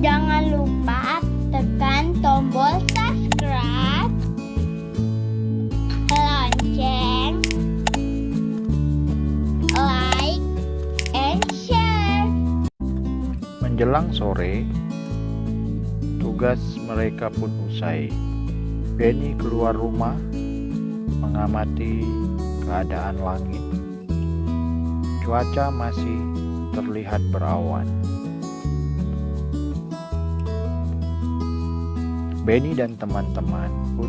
Jangan lupa tekan tombol subscribe, lonceng, like, and share. Menjelang sore, tugas mereka pun usai. Benny keluar rumah mengamati keadaan langit. Cuaca masih terlihat berawan. Benny dan teman-teman pun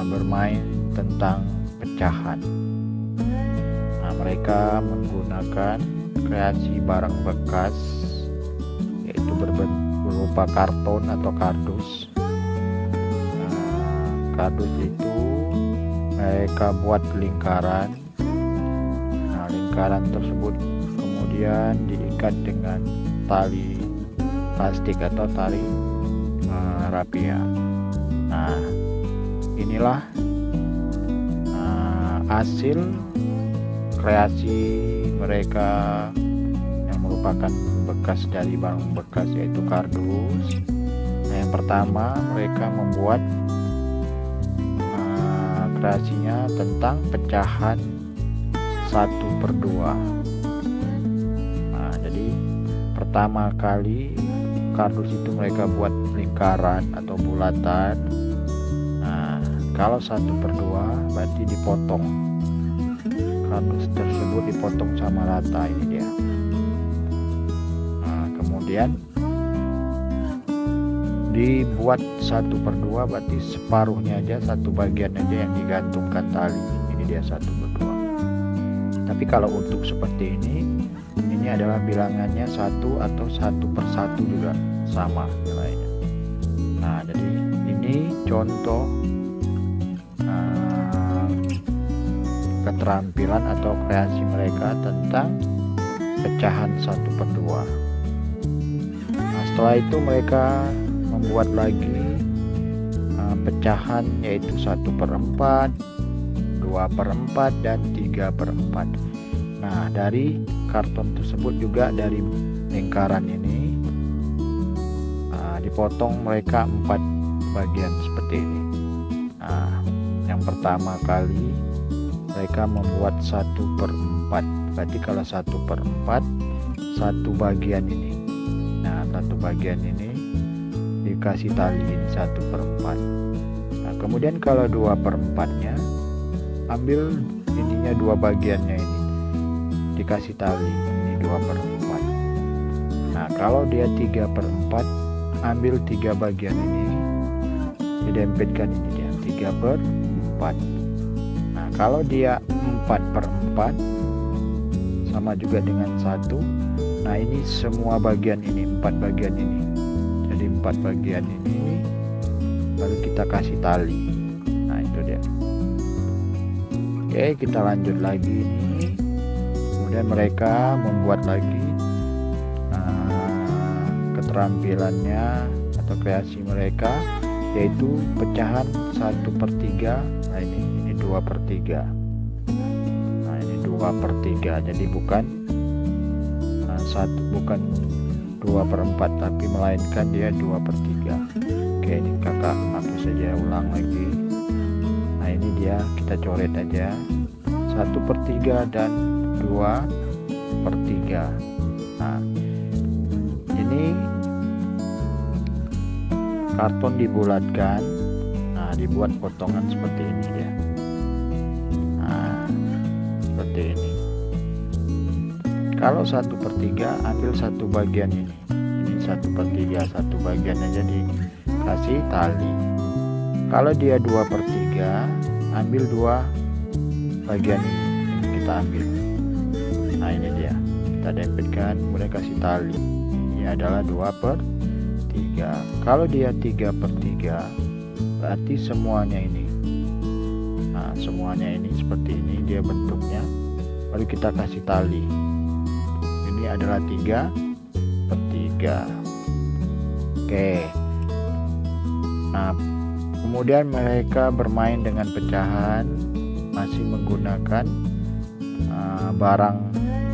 bermain tentang pecahan. Mereka menggunakan kreasi barang bekas, yaitu berupa karton atau kardus. Kardus itu mereka buat lingkaran. Lingkaran tersebut kemudian diikat dengan tali plastik atau tali rapia. Nah, inilah hasil kreasi mereka yang merupakan bekas dari barang bekas, yaitu kardus. Nah, yang pertama mereka membuat kreasinya tentang pecahan 1/2. Nah, jadi pertama kali kardus itu mereka buat lingkaran atau bulatan. Nah, kalau 1/2 berarti dipotong. Kardus tersebut dipotong sama rata, ini dia. Nah, kemudian dibuat 1/2 berarti separuhnya aja, satu bagian aja yang digantungkan tali. Ini dia 1/2. Tapi kalau untuk seperti ini adalah bilangannya 1 atau 1/1 juga sama nilainya. Nah, jadi ini contoh keterampilan atau kreasi mereka tentang pecahan 1/2. Nah, setelah itu mereka membuat lagi pecahan, yaitu 1/4, 2/4, dan 3/4. Nah, dari karton tersebut juga, dari lingkaran ini dipotong mereka 4 bagian seperti ini. Nah, yang pertama kali mereka membuat 1/4, berarti kalau 1/4 satu bagian ini. Nah, satu bagian ini dikasih taliin 1/4. Nah, kemudian kalau 2/4-nya ambil ininya, dua bagiannya ini dikasih tali, ini 2/4. Nah, kalau dia 3/4, ambil 3 bagian ini didempitkan, ini dia 3/4. Nah, kalau dia 4/4 sama juga dengan 1. Nah, ini semua bagian ini, 4 bagian ini. Jadi 4 bagian ini lalu kita kasih tali. Nah, itu dia. Oke, kita lanjut lagi ini. Kemudian mereka membuat lagi keterampilannya atau kreasi mereka, yaitu pecahan 1/3. Nah, ini 2/3. Nah, ini 2/3. Jadi bukan 2/4, tapi melainkan dia 2/3. Oke, ini kakak hapus saja, ulang lagi. Nah, ini dia, kita coret aja 1/3 dan 2/3. Nah, ini karton dibulatkan. Nah, dibuat potongan seperti ini dia. Nah, seperti ini. Kalau 1/3 ambil satu bagian ini. Ini 1/3, satu bagian aja dikasih tali. Kalau dia 2/3, ambil 2 bagian ini. Kita ambil. Nah, ini dia, kita dempitkan, kemudian kasih tali. Ini adalah 2/3. Kalau dia 3/3, berarti semuanya ini. Nah, semuanya ini seperti ini dia bentuknya. Lalu kita kasih tali. Ini adalah 3/3. Oke. Nah, kemudian mereka bermain dengan pecahan, masih menggunakan barang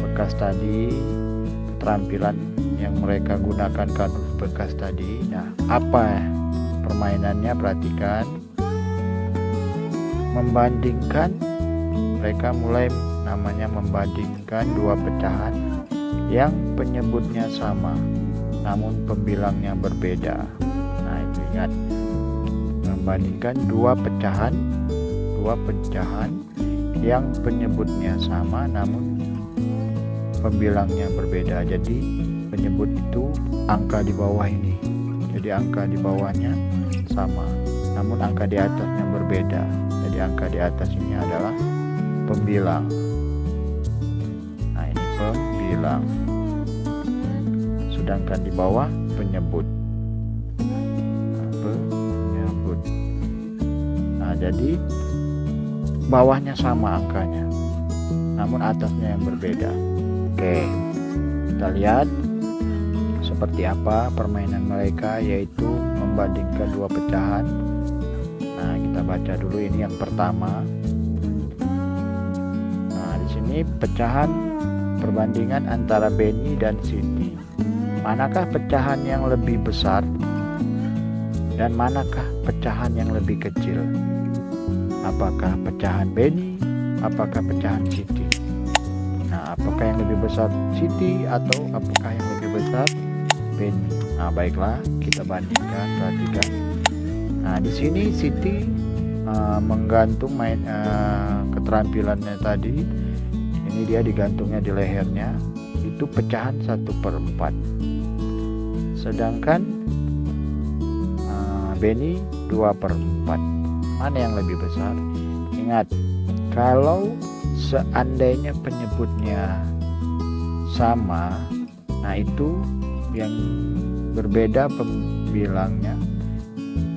bekas tadi, keterampilan yang mereka gunakan kardus bekas tadi. Nah, apa permainannya? Perhatikan, membandingkan. Mereka mulai namanya membandingkan dua pecahan yang penyebutnya sama namun pembilangnya berbeda. Nah, itu ingat, membandingkan dua pecahan yang penyebutnya sama namun pembilangnya berbeda. Jadi penyebut itu angka di bawah ini, jadi angka di bawahnya sama namun angka di atasnya berbeda. Jadi angka di atas ini adalah pembilang. Nah, ini pembilang, sedangkan di bawah penyebut. Penyebut. Nah, jadi bawahnya sama angkanya namun atasnya yang berbeda. Oke, kita lihat seperti apa permainan mereka, yaitu membandingkan dua pecahan. Nah, kita baca dulu ini yang pertama. Nah, di sini pecahan perbandingan antara Benny dan Siti. Manakah pecahan yang lebih besar dan manakah pecahan yang lebih kecil? Apakah pecahan Benny? Apakah pecahan Siti? Nah, apakah yang lebih besar Siti atau apakah yang lebih besar Benny? Nah, baiklah, kita bandingkan. Perhatikan. Nah, di sini Siti menggantung keterampilannya tadi. Ini dia digantungnya di lehernya. Itu pecahan 1/4. Sedangkan Benny 2/4. Mana yang lebih besar? Ingat, kalau seandainya penyebutnya sama, nah itu yang berbeda pembilangnya.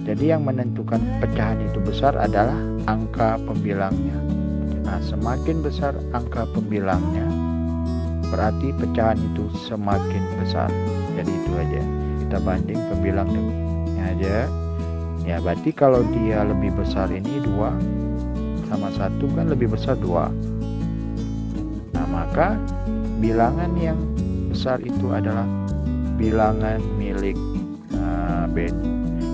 Jadi yang menentukan pecahan itu besar adalah angka pembilangnya. Nah, semakin besar angka pembilangnya, berarti pecahan itu semakin besar. Jadi itu aja, kita banding pembilangnya aja. Ya, berarti kalau dia lebih besar ini 2 sama 1 kan lebih besar 2. Nah, maka bilangan yang besar itu adalah bilangan milik Benny.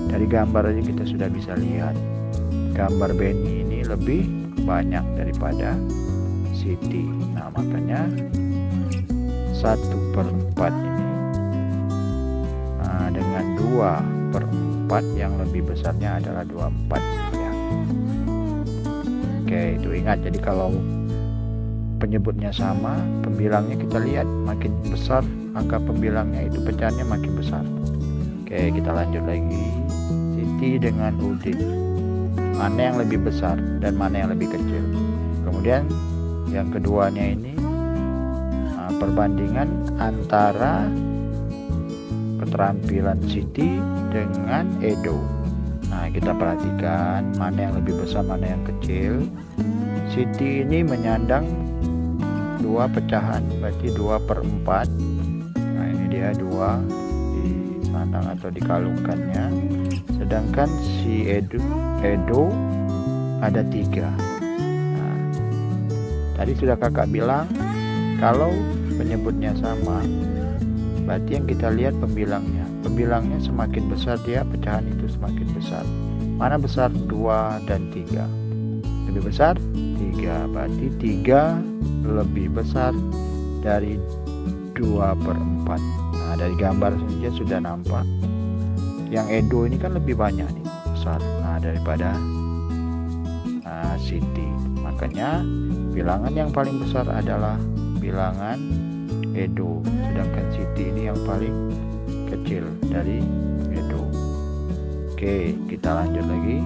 Dari gambar aja kita sudah bisa lihat gambar Benny ini lebih banyak daripada Siti. Nah, makanya 1/4 ini dengan 2/4 yang lebih besarnya adalah 24 ya. Oke, itu ingat. Jadi kalau penyebutnya sama, pembilangnya kita lihat makin besar angka pembilangnya, itu pecahannya makin besar. Oke, kita lanjut lagi. Siti dengan Udin, mana yang lebih besar dan mana yang lebih kecil? Kemudian yang keduanya ini perbandingan antara keterampilan Siti dengan Edo. Nah, kita perhatikan mana yang lebih besar, mana yang kecil. Siti ini menyandang 2 pecahan, berarti 2/4. Nah, ini dia 2 disandang atau dikalungkannya. Sedangkan si Edo ada 3. Nah, tadi sudah kakak bilang kalau penyebutnya sama, berarti yang kita lihat pembilangnya. Pembilangnya semakin besar dia, pecahan itu semakin besar. Mana besar? 2 dan 3. Lebih besar? 3. Berarti 3 lebih besar dari 2/4. Nah, dari gambar saja sudah nampak. Yang Edo ini kan lebih banyak nih, besar daripada Siti. Makanya bilangan yang paling besar adalah bilangan Edo, sedangkan Siti ini yang paling kecil dari Edo. Oke, kita lanjut lagi.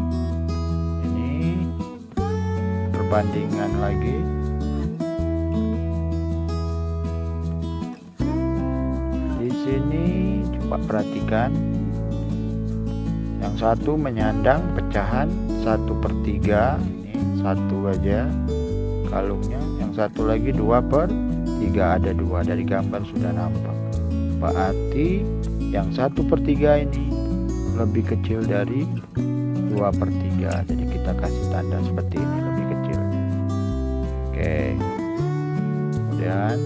Ini perbandingan lagi. Di sini coba perhatikan. Yang satu menyandang pecahan 1/3, ini 1 aja kalungnya. Yang satu lagi 2/3, ada 2, dari gambar sudah nampak. Berarti yang 1/3 ini lebih kecil dari 2/3. Jadi kita kasih tanda seperti ini, lebih kecil. Oke. Kemudian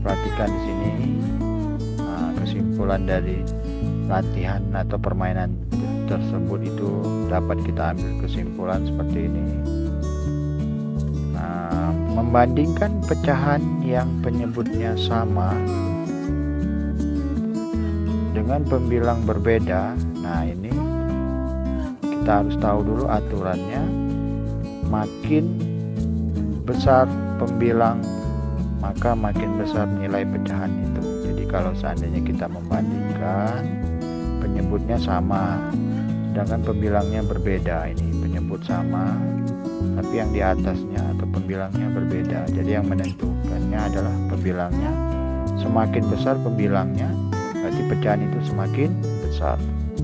perhatikan di sini. Kesimpulan dari latihan atau permainan tersebut itu dapat kita ambil kesimpulan seperti ini. Membandingkan pecahan yang penyebutnya sama dengan pembilang berbeda. Nah, ini kita harus tahu dulu aturannya. Makin besar pembilang, maka makin besar nilai pecahan itu. Jadi kalau seandainya kita membandingkan, penyebutnya sama sedangkan pembilangnya berbeda, ini penyebut sama tapi yang di atasnya atau pembilangnya berbeda. Jadi yang menentukannya adalah pembilangnya. Semakin besar pembilangnya, berarti pecahan itu semakin besar.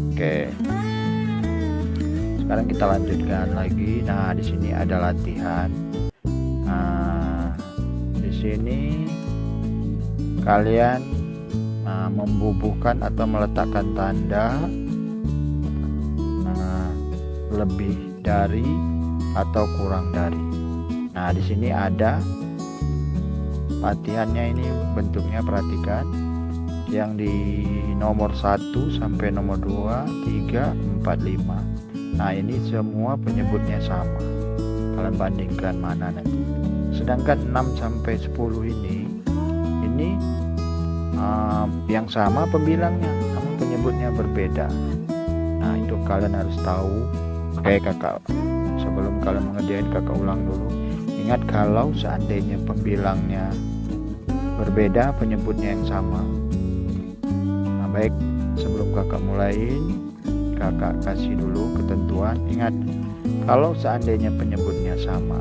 Oke. Sekarang kita lanjutkan lagi. Nah, di sini ada latihan. Nah, di sini kalian membubuhkan atau meletakkan tanda lebih dari atau kurang dari. Nah, di sini ada latihannya, ini bentuknya perhatikan. Yang di nomor 1 sampai nomor 2, 3, 4, 5. Nah, ini semua penyebutnya sama. Kalian bandingkan mana nanti. Sedangkan 6 sampai 10 ini yang sama pembilangnya, namun penyebutnya berbeda. Nah, itu kalian harus tahu. Oke kakak, sebelum kalian mengerjain kakak ulang dulu. Ingat kalau seandainya pembilangnya berbeda, penyebutnya yang sama. Nah, baik, sebelum kakak mulain, kakak kasih dulu ketentuan. Ingat, kalau seandainya penyebutnya sama,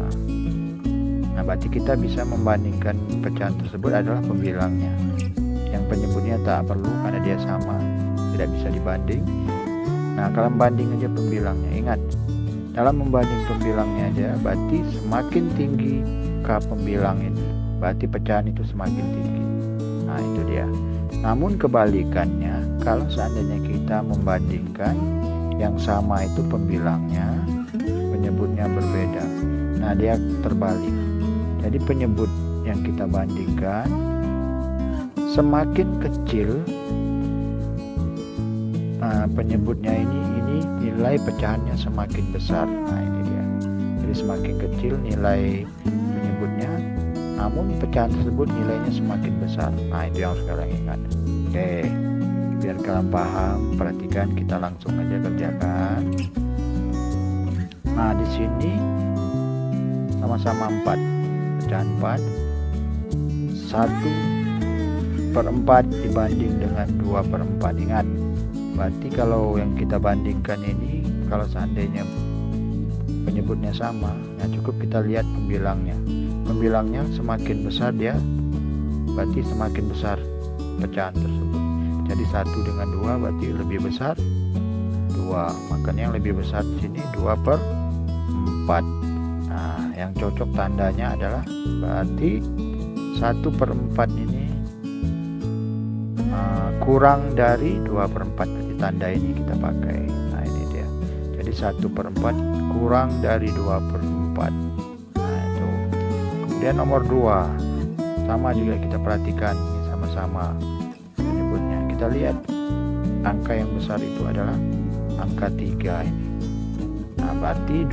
nah berarti kita bisa membandingkan pecahan tersebut adalah pembilangnya. Yang penyebutnya tak perlu karena dia sama, tidak bisa dibanding. Nah, kalian banding aja pembilangnya. Ingat, dalam membanding pembilangnya aja, berarti semakin tinggi ke pembilang ini, berarti pecahan itu semakin tinggi. Nah, itu dia. Namun kebalikannya, kalau seandainya kita membandingkan yang sama itu pembilangnya, penyebutnya berbeda. Nah, dia terbalik. Jadi penyebut yang kita bandingkan semakin kecil, penyebutnya ini nilai pecahannya semakin besar. Nah, ini dia. Jadi semakin kecil nilai penyebutnya, namun pecahan tersebut nilainya semakin besar. Nah, itu yang sekarang ingat. Oke, biar kalian paham, perhatikan, kita langsung aja kerjakan. Nah, di sini sama-sama 4, pecahan 4, 1/4 dibanding dengan 2/4. Ingat, berarti kalau yang kita bandingkan ini, kalau seandainya penyebutnya sama, nah cukup kita lihat pembilangnya. Pembilangnya semakin besar dia, berarti semakin besar pecahan tersebut. Jadi 1 dengan 2 berarti lebih besar 2. Makanya yang lebih besar di sini 2/4. Nah, yang cocok tandanya adalah berarti 1/4 ini kurang dari 2/4. Berarti tanda ini kita pakai. Nah, ini dia. Jadi 1/4 kurang dari 2/4. Nah, itu. Kemudian nomor 2 sama juga kita perhatikan, ini sama-sama penyebutnya. Kita lihat angka yang besar itu adalah angka 3 ini. Nah, berarti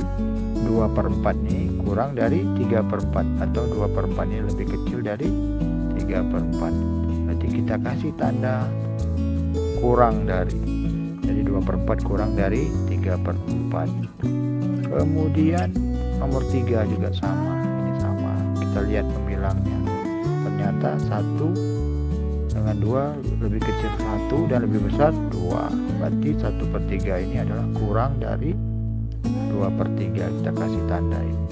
2/4 ini kurang dari 3/4 atau 2/4 ini lebih kecil dari 3/4. Berarti kita kasih tanda kurang dari. Jadi 2/4 kurang dari 3/4. Kemudian nomor 3 juga sama. Ini sama. Kita lihat pembilangnya. Ternyata 1 dengan 2 lebih kecil 1 dan lebih besar 2. Berarti 1/3 ini adalah kurang dari 2/3. Kita kasih tanda ini.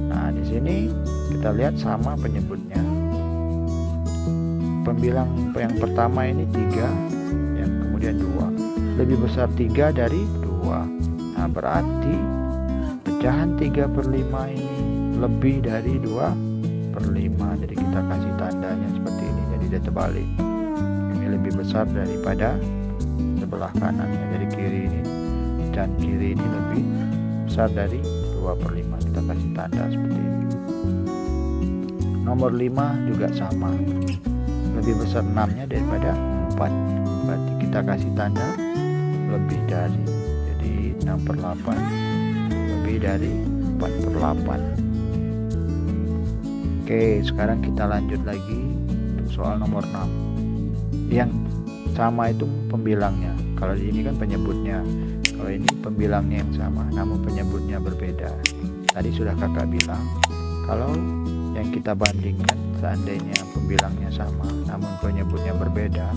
Nah, di sini kita lihat sama penyebutnya. Pembilang yang pertama ini 3, yang kemudian 2. Lebih besar 3 dari 2. Nah, berarti pecahan 3/5 ini lebih dari 2/5. Jadi kita kasih tandanya seperti ini. Jadi dia terbalik. Ini lebih besar daripada sebelah kanannya. Jadi kiri ini, pecahan kiri ini lebih besar dari 2/5. Kita kasih tanda seperti ini. Nomor 5 juga sama, lebih besar 6-nya daripada 4, berarti kita kasih tanda lebih dari. Jadi 6/8 lebih dari 4/8. Oke, sekarang kita lanjut lagi untuk soal nomor 6. Yang sama itu pembilangnya. Kalau di ini kan penyebutnya, kalau ini pembilangnya yang sama namun penyebutnya berbeda. Tadi sudah kakak bilang, kalau yang kita bandingkan seandainya pembilangnya sama namun penyebutnya berbeda,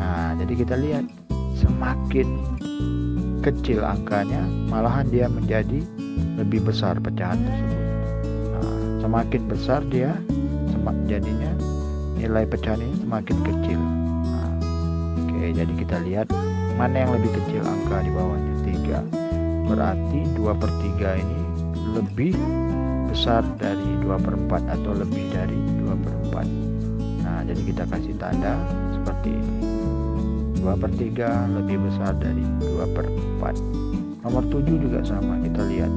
nah jadi kita lihat semakin kecil angkanya malahan dia menjadi lebih besar pecahan tersebut. Nah, semakin besar dia jadinya nilai pecahan ini semakin kecil. Nah, oke, jadi kita lihat mana yang lebih kecil angka di bawahnya, 3. Berarti 2/3 ini lebih besar dari 2/4 atau lebih dari 2/4. Nah, jadi kita kasih tanda seperti ini. 2/3 lebih besar dari 2/4. Nomor 7 juga sama, kita lihat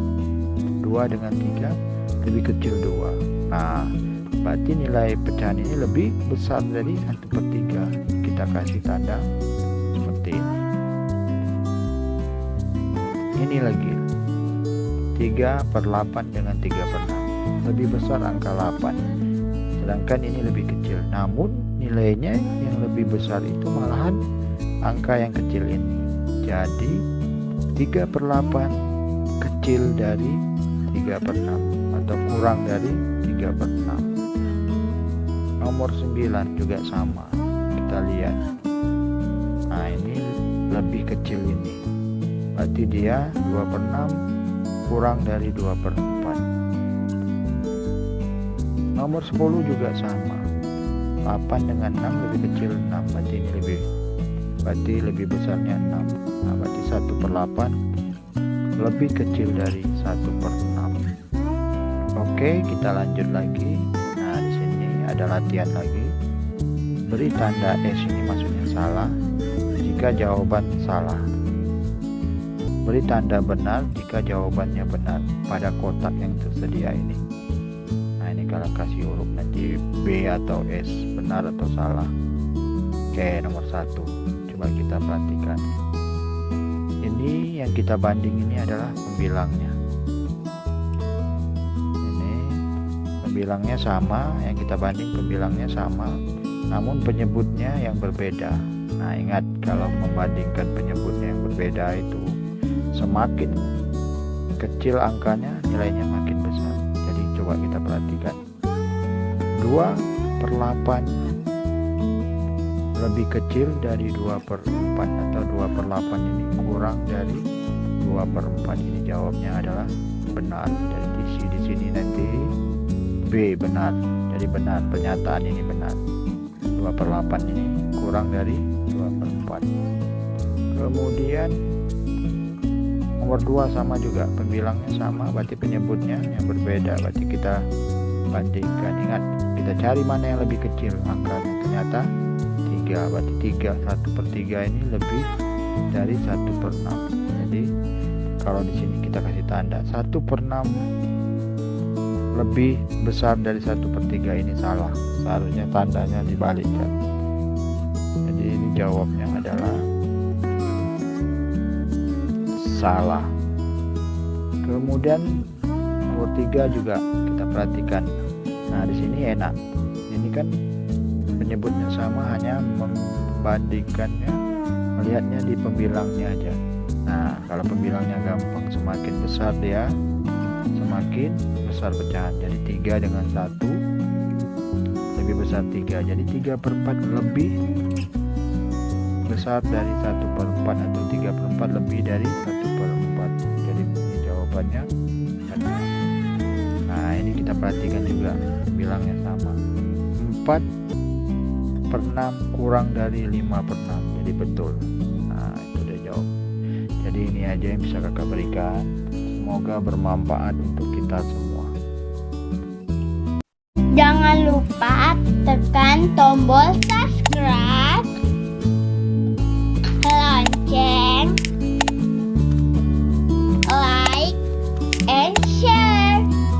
2 dengan 3 lebih kecil 2. Nah, berarti nilai pecahan ini lebih besar dari 1/3. Kita kasih tanda seperti ini. Ini lagi 3/8 dengan 3/6, lebih besar angka 8, sedangkan ini lebih kecil, namun nilainya yang lebih besar itu malahan angka yang kecil ini. Jadi 3/8 kecil dari 3/6 atau kurang dari 3/6. Nomor 9 juga sama, kita lihat. Nah, ini lebih kecil ini, berarti dia 2/6 kurang dari 2/4. Nomor 10 juga sama, 8 dengan 6 lebih kecil 6, berarti lebih besarnya 6. Nah, berarti 1/8 lebih kecil dari 1/6. Oke, kita lanjut lagi. Nah, di sini ada latihan lagi. Beri tanda S, ini maksudnya salah jika jawaban salah. Beri tanda benar jika jawabannya benar pada kotak yang tersedia ini. Nah, ini kalau kasih huruf nanti B atau S, benar atau salah. Oke, nomor 1. Coba kita perhatikan. Ini yang kita banding ini adalah pembilangnya. Ini pembilangnya sama, yang kita banding pembilangnya sama, namun penyebutnya yang berbeda. Nah, ingat kalau membandingkan penyebutnya yang berbeda itu semakin kecil angkanya nilainya makin besar. Jadi coba kita perhatikan, 2/8 lebih kecil dari 2/4 atau 2/8 ini kurang dari 2/4. Ini jawabnya adalah benar. Jadi di sini nanti B benar. Jadi benar, pernyataan ini benar. 2/8 ini kurang dari 2/4. Kemudian nomor 2 sama juga, pembilangnya sama, berarti penyebutnya yang berbeda, berarti kita bandingkan. Ingat, kita cari mana yang lebih kecil angkanya. Ternyata 3, berarti 1/3 ini lebih dari 1/6. Jadi kalau di sini kita kasih tanda 1/6 lebih besar dari 1/3, ini salah, seharusnya tandanya dibalikkan. Jadi ini jawabnya adalah salah. Kemudian nomor 3 juga kita perhatikan. Nah, di sini enak. Ini kan penyebutnya sama, hanya membandingkannya, melihatnya di pembilangnya aja. Nah, kalau pembilangnya gampang, semakin besar dia semakin besar pecahan. Jadi 3 dengan 1 lebih besar 3. Jadi 3/4 lebih besar dari 1/4 atau 3/4 lebih dari 1/4. Jadi ini jawabannya benar. Nah, ini kita perhatikan juga bilangnya sama, 4/6 kurang dari 5/6. Jadi betul. Nah, itu dia jawab. Jadi ini aja yang bisa kakak berikan. Semoga bermanfaat untuk kita semua. Jangan lupa tekan tombol subscribe